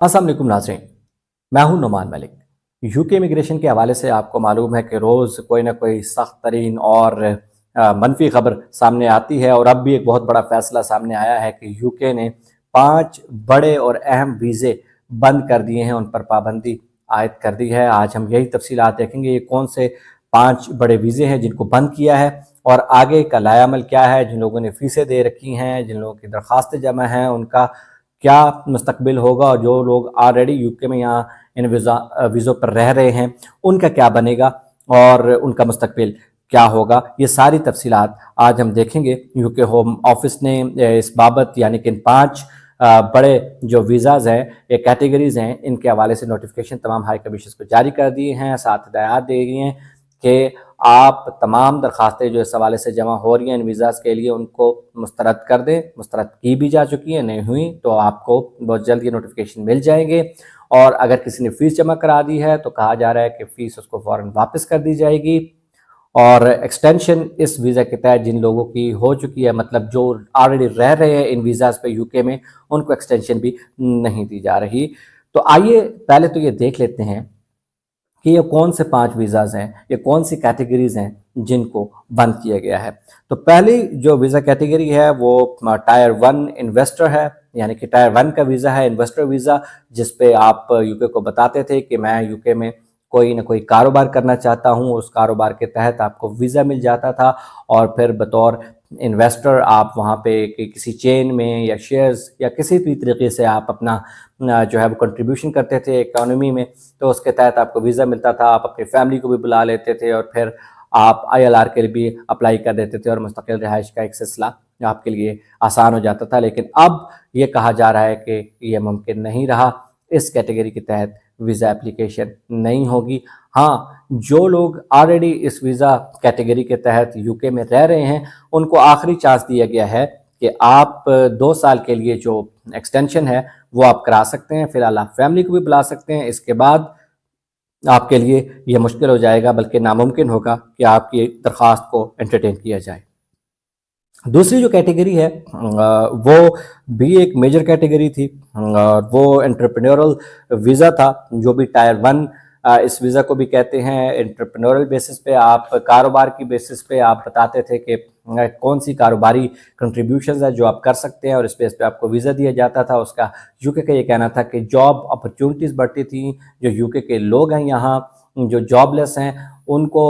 अस्सलाम वालेकुम नाज़रीन, मैं हूं नुमान मलिक। यूके इमिग्रेशन के हवाले से आपको मालूम है कि रोज़ कोई ना कोई सख्त तरीन और मनफी खबर सामने आती है, और अब भी एक बहुत बड़ा फैसला सामने आया है कि यूके ने 5 बड़े और अहम वीज़े बंद कर दिए हैं, उन पर पाबंदी आयद कर दी है। आज हम यही तफसीलात देखेंगे, ये कौन से 5 बड़े वीज़े हैं जिनको बंद किया है और आगे का लायामल क्या है। जिन लोगों ने फ़ीसें दे रखी हैं, जिन लोगों की दरख्वास्तें जमा हैं, उनका क्या मुस्तकबिल होगा, और जो लोग ऑलरेडी यूके में यहाँ इन वीज़ों पर रह रहे हैं उनका क्या बनेगा और उनका मुस्तकबिल क्या होगा। ये सारी तफसीलात आज हम देखेंगे। यूके होम ऑफिस ने इस बाबत यानी कि इन 5 बड़े जो वीज़ाज़ हैं, ये कैटेगरीज़ हैं, इनके हवाले से नोटिफिकेशन तमाम हाई कमीशंस को जारी कर दिए हैं। साथ हिदायत दे गई हैं कि आप तमाम दरख्वास्तें जो इस हवाले से जमा हो रही हैं इन वीज़ाज़ के लिए, उनको मुस्तरद कर दें। मुस्तरद की भी जा चुकी हैं, नहीं हुई तो आपको बहुत जल्द ये नोटिफिकेशन मिल जाएंगे। और अगर किसी ने फ़ीस जमा करा दी है तो कहा जा रहा है कि फ़ीस उसको फ़ौरन वापस कर दी जाएगी। और एक्सटेंशन इस वीज़ा के तहत जिन लोगों की हो चुकी है, मतलब जो ऑलरेडी रह रहे हैं इन वीज़ाज़ पे यूके में, उनको एक्सटेंशन भी नहीं दी जा रही। तो आइए पहले तो ये देख लेते हैं कि ये कौन से 5 वीज़ाज़ हैं, ये कौन सी कैटेगरीज़ हैं जिनको बंद किया गया है। तो पहली जो वीज़ा कैटेगरी है वो टायर 1 इन्वेस्टर है, यानी कि टायर 1 का वीज़ा है, इन्वेस्टर वीज़ा, जिस पे आप यूके को बताते थे कि मैं यूके में कोई ना कोई कारोबार करना चाहता हूँ, उस कारोबार के तहत आपको वीज़ा मिल जाता था और फिर बतौर इन्वेस्टर आप वहाँ पे किसी चेन में या शेयर्स या किसी भी तरीके से आप अपना जो है वो कंट्रीब्यूशन करते थे इकोनॉमी में, तो उसके तहत आपको वीज़ा मिलता था। आप अपनी फैमिली को भी बुला लेते थे और फिर आप ILR के लिए भी अप्लाई कर देते थे और मुस्तकिल रिहाइश का एक सिलसिला आपके लिए आसान हो जाता था। लेकिन अब ये कहा जा रहा है कि ये मुमकिन नहीं रहा, इस कैटेगरी के तहत वीज़ा एप्लीकेशन नहीं होगी। हाँ, जो लोग ऑलरेडी इस वीज़ा कैटेगरी के तहत यूके में रह रहे हैं उनको आखिरी चांस दिया गया है कि आप 2 साल के लिए जो एक्सटेंशन है वो आप करा सकते हैं। फिलहाल आप फैमिली को भी बुला सकते हैं, इसके बाद आपके लिए ये मुश्किल हो जाएगा, बल्कि नामुमकिन होगा कि आपकी दरख्वास्त को एंटरटेन किया जाए। दूसरी जो कैटेगरी है वो भी एक मेजर कैटेगरी थी, और वो एंटरप्रेन्योरल वीज़ा था, जो भी टायर 1 इस वीज़ा को भी कहते हैं। एंटरप्रेन्योरल बेसिस पे, आप कारोबार की बेसिस पे आप बताते थे कि कौन सी कारोबारी कंट्रीब्यूशंस है जो आप कर सकते हैं, और इस बेस पे आपको वीज़ा दिया जाता था। उसका यूके का ये कहना था कि जॉब अपॉर्चुनिटीज़ बढ़ती थी, जो यूके के लोग हैं यहाँ जो जॉबलेस हैं उनको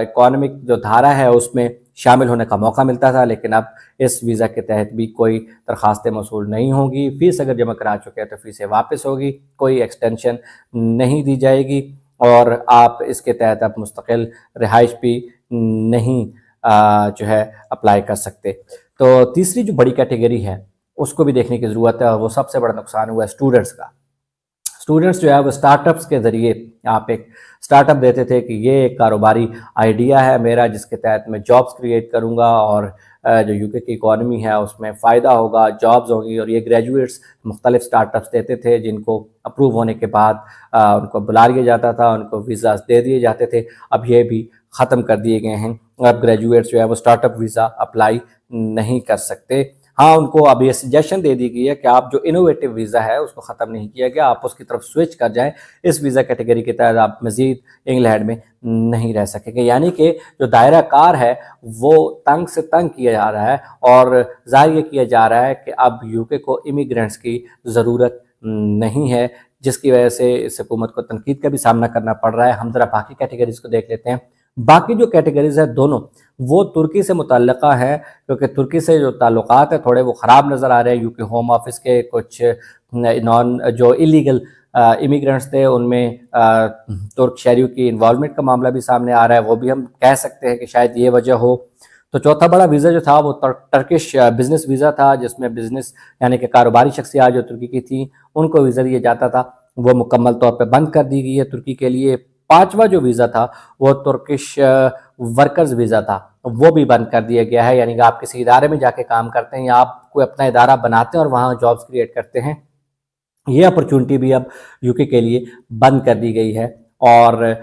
इकोनॉमिक जो धारा है उसमें शामिल होने का मौका मिलता था। लेकिन अब इस वीज़ा के तहत भी कोई दरख्वास्तें मौसूल नहीं होंगी। फ़ीस अगर जमा करा चुके हैं तो फ़ीसें वापस होगी, कोई एक्सटेंशन नहीं दी जाएगी, और आप इसके तहत आप मुस्तकिल रिहाइश भी नहीं जो है अप्लाई कर सकते। तो तीसरी जो बड़ी कैटेगरी है उसको भी देखने की ज़रूरत है, और वो सबसे बड़ा नुकसान हुआ है स्टूडेंट्स का। स्टूडेंट्स जो है वो स्टार्टअप्स के ज़रिए, आप एक स्टार्टअप देते थे कि ये एक कारोबारी आइडिया है मेरा जिसके तहत मैं जॉब्स क्रिएट करूँगा, और जो यूके की इकॉनमी है उसमें फ़ायदा होगा, जॉब्स होंगी। और ये ग्रेजुएट्स मुख्तलिफ स्टार्टअप्स देते थे जिनको अप्रूव होने के बाद उनको बुला लिया जाता था, उनको वीज़ास दे दिए जाते थे। अब ये भी ख़त्म कर दिए गए हैं। अब ग्रेजुएट्स जो है वो स्टार्टअप वीज़ा अप्लाई नहीं कर सकते। हाँ, उनको अब ये सजेशन दे दी गई है कि आप जो इनोवेटिव वीज़ा है उसको ख़त्म नहीं किया गया, आप उसकी तरफ स्विच कर जाएं। इस वीज़ा कैटेगरी के तहत आप मज़ीद इंग्लैंड में नहीं रह सकेंगे। यानी कि जो दायरा कार है वो तंग से तंग किया जा रहा है, और ज़ाहिर ये किया जा रहा है कि अब यूके को इमिग्रेंट्स की ज़रूरत नहीं है, जिसकी वजह से इस हुकूमत को तनकीद का भी सामना करना पड़ रहा है। हम ज़रा बाकी कैटेगरीज़ को देख लेते हैं। बाकी जो कैटेगरीज़ है दोनों वो तुर्की से मुतल्लिक़ा है, क्योंकि तुर्की से जो ताल्लुकात है थोड़े वो ख़राब नज़र आ रहे हैं। यूके होम ऑफिस के कुछ नॉन जो इलीगल इमिग्रेंट्स थे उनमें तुर्क शहरियों की इन्वॉल्वमेंट का मामला भी सामने आ रहा है, वो भी हम कह सकते हैं कि शायद ये वजह हो। तो चौथा बड़ा वीज़ा जो था वो टर्किश बिज़नेस वीज़ा था, जिसमें बिज़नेस यानी कि कारोबारी शख्सियात जो तुर्की की थी उनको वीज़ा दिया जाता था, वो मुकम्मल तौर पर बंद कर दी गई है तुर्की के लिए। पाँचवा जो वीज़ा था वो तुर्किश वर्कर्स वीज़ा था, वो भी बंद कर दिया गया है। यानी कि आप किसी इदारे में जाके काम करते हैं या आप कोई अपना इदारा बनाते हैं और वहाँ जॉब्स क्रिएट करते हैं, ये अपॉर्चुनिटी भी अब यूके के लिए बंद कर दी गई है। और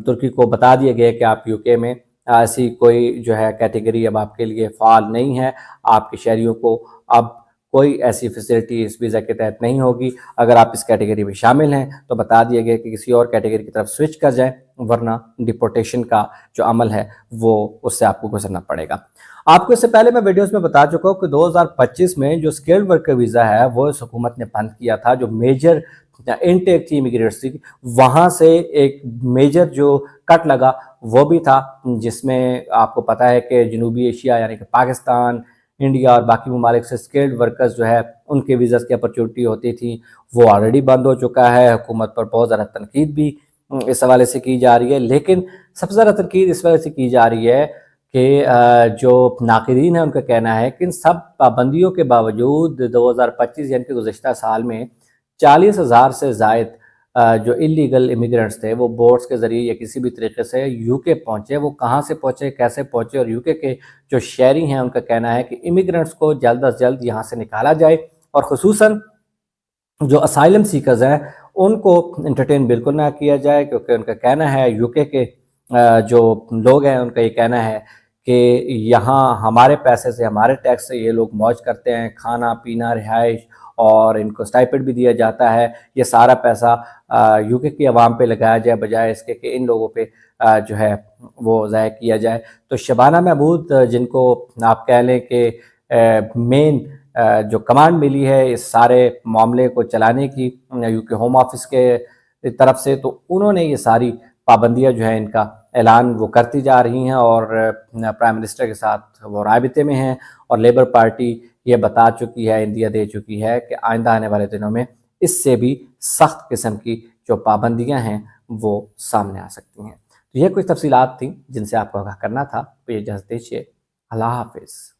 तुर्की को बता दिया गया कि आप यूके में ऐसी कोई जो है कैटेगरी अब आपके लिए फ़ाल नहीं है। आपके शहरियों को अब کوئی ایسی فیسلٹی اس ویزا کے تحت نہیں ہوگی۔ اگر آپ اس کیٹیگری میں شامل ہیں تو بتا دیا گیا کہ کسی اور کیٹیگری کی طرف سوئچ کر جائیں، ورنہ ڈپورٹیشن کا جو عمل ہے وہ اس سے آپ کو گزرنا پڑے گا۔ آپ کو اس سے پہلے میں ویڈیوز میں بتا چکا ہوں کہ 2025 میں جو اسکلڈ ورکر ویزا ہے وہ اس حکومت نے بند کیا تھا۔ جو میجر انٹیک تھی امیگریٹس کی، وہاں سے ایک میجر جو کٹ لگا وہ بھی تھا، جس میں آپ کو پتہ ہے کہ جنوبی ایشیا یعنی کہ پاکستان، انڈیا اور باقی ممالک سے اسکلڈ ورکرز جو ہے ان کے ویزاز کی اپرچونٹی ہوتی تھی، وہ آلریڈی بند ہو چکا ہے۔ حکومت پر بہت زیادہ تنقید بھی اس حوالے سے کی جا رہی ہے، لیکن سب سے زیادہ تنقید اس وجہ سے کی جا رہی ہے کہ جو ناقدین ہیں ان کا کہنا ہے کہ ان سب پابندیوں کے باوجود 2025 یعنی کہ گزشتہ سال میں 40,000 سے زائد جو اللیگل امیگرنٹس تھے وہ بورڈز کے ذریعے یا کسی بھی طریقے سے یو کے پہنچے۔ وہ کہاں سے پہنچے، کیسے پہنچے، اور یو کے جو شہری ہیں ان کا کہنا ہے کہ امیگرنٹس کو جلد از جلد یہاں سے نکالا جائے، اور خصوصاً جو اسائلم سیکرز ہیں ان کو انٹرٹین بالکل نہ کیا جائے، کیونکہ ان کا کہنا ہے یو کے جو لوگ ہیں ان کا یہ کہنا ہے کہ یہاں ہمارے پیسے سے، ہمارے ٹیکس سے یہ لوگ موج کرتے ہیں، کھانا پینا، رہائش، اور ان کو اسٹائپنڈ بھی دیا جاتا ہے۔ یہ سارا پیسہ یو کے کی عوام پہ لگایا جائے بجائے اس کے کہ ان لوگوں پہ جو ہے وہ ضائع کیا جائے۔ تو شبانہ محمود جن کو آپ کہہ لیں کہ مین جو کمانڈ ملی ہے اس سارے معاملے کو چلانے کی یو کے ہوم آفس کے طرف سے، تو انہوں نے یہ ساری پابندیاں جو ہیں ان کا اعلان وہ کرتی جا رہی ہیں، اور پرائم منسٹر کے ساتھ وہ رابطے میں ہیں، اور لیبر پارٹی یہ بتا چکی ہے، اندیا دے چکی ہے کہ آئندہ آنے والے دنوں میں اس سے بھی سخت قسم کی جو پابندیاں ہیں وہ سامنے آ سکتی ہیں۔ تو یہ کچھ تفصیلات تھیں جن سے آپ کو آگاہ کرنا تھا۔ تو یہ اجازت دیجیے، اللہ حافظ۔